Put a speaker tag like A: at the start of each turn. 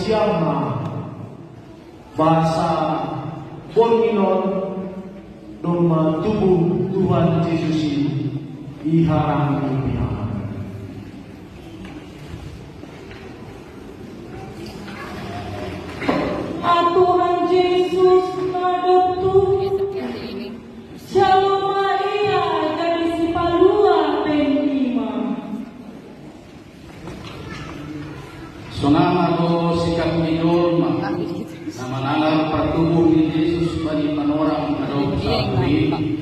A: siyam na bahasa Panginoon nung tubuh Tuhan Yesus iharang pihak.
B: Tuhan Yesus ngadeptu Shalom Maria dari si palua penima.
C: Sonama ko sikap minor na manangar pertubuh ni Yesus bagi panorang adop sa tuwi